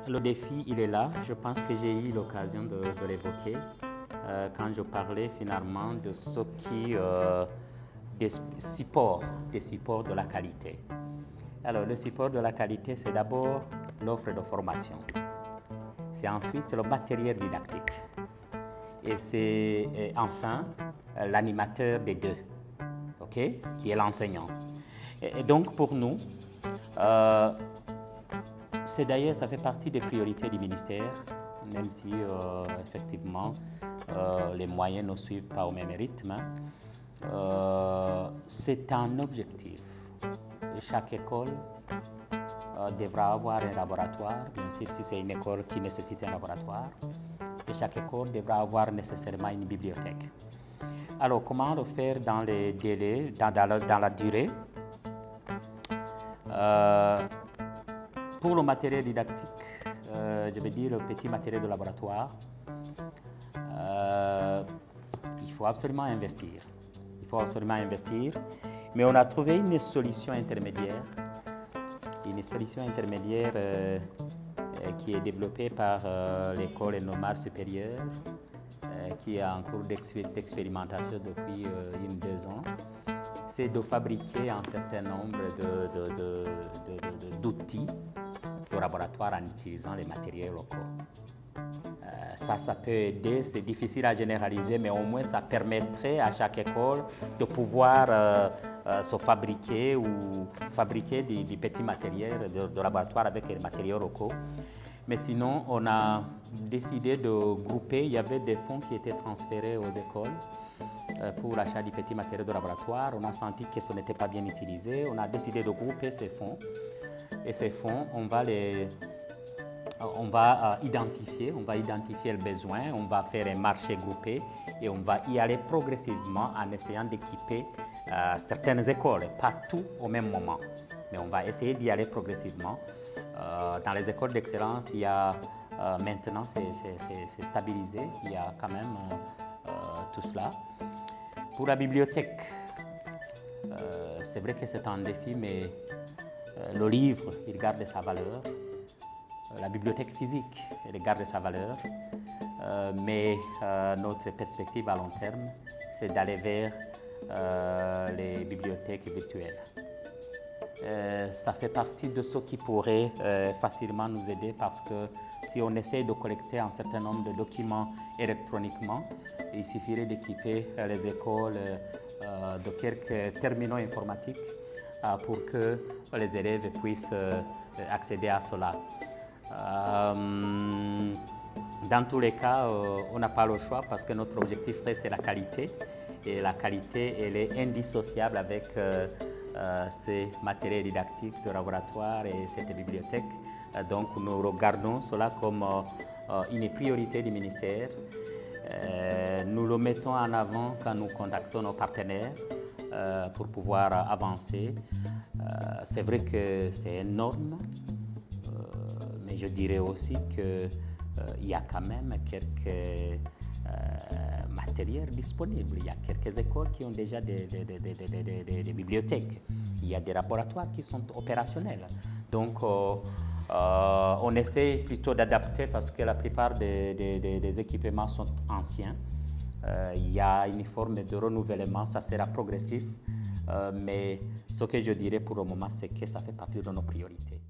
le défi, il est là. Je pense que j'ai eu l'occasion de l'évoquer quand je parlais finalement de ce qui des supports de la qualité. Alors, le support de la qualité, c'est d'abord l'offre de formation. C'est ensuite le matériel didactique. Et c'est enfin l'animateur des deux, okay, qui est l'enseignant. Et donc, pour nous, c'est d'ailleurs, ça fait partie des priorités du ministère, même si effectivement les moyens ne suivent pas au même rythme. C'est un objectif. Chaque école devra avoir un laboratoire, bien sûr si c'est une école qui nécessite un laboratoire, et chaque école devra avoir nécessairement une bibliothèque. Alors comment le faire dans les délais, dans la durée? Pour le matériel didactique, je vais dire le petit matériel de laboratoire, il faut absolument investir. Il faut absolument investir, mais on a trouvé une solution intermédiaire qui est développée par l'école normale supérieure, qui est en cours d'expérimentation depuis 2 ans. C'est de fabriquer un certain nombre d'outils de laboratoire en utilisant les matériels locaux. Ça peut aider, c'est difficile à généraliser, mais au moins ça permettrait à chaque école de pouvoir se fabriquer ou fabriquer des petits matériels de laboratoire avec les matériaux locaux. Mais sinon, on a décidé de grouper, il y avait des fonds qui étaient transférés aux écoles pour l'achat des petits matériaux de laboratoire. On a senti que ce n'était pas bien utilisé, on a décidé de grouper ces fonds. Et ces fonds, on va identifier le besoin, on va faire un marché groupé et on va y aller progressivement en essayant d'équiper certaines écoles, pas tout au même moment, mais on va essayer d'y aller progressivement. Dans les écoles d'excellence, il y a maintenant, c'est stabilisé, il y a quand même tout cela. Pour la bibliothèque, c'est vrai que c'est un défi, mais le livre, il garde sa valeur. La bibliothèque physique, elle garde sa valeur, mais notre perspective à long terme, c'est d'aller vers les bibliothèques virtuelles. Ça fait partie de ce qui pourrait facilement nous aider parce que si on essaie de collecter un certain nombre de documents électroniquement, il suffirait d'équiper les écoles de quelques terminaux informatiques pour que les élèves puissent accéder à cela. Dans tous les cas, on n'a pas le choix parce que notre objectif reste la qualité et la qualité, elle est indissociable avec ces matériels didactiques de laboratoire et cette bibliothèque. Donc nous regardons cela comme une priorité du ministère. Nous le mettons en avant quand nous contactons nos partenaires pour pouvoir avancer. C'est vrai que c'est énorme, mais je dirais aussi qu'il y a quand même quelques matériels disponibles. Il y a quelques écoles qui ont déjà des bibliothèques. Il y a des laboratoires qui sont opérationnels. Donc, on essaie plutôt d'adapter parce que la plupart des équipements sont anciens. Il y a une forme de renouvellement, ça sera progressif. Mais ce que je dirais pour le moment, c'est que ça fait partie de nos priorités.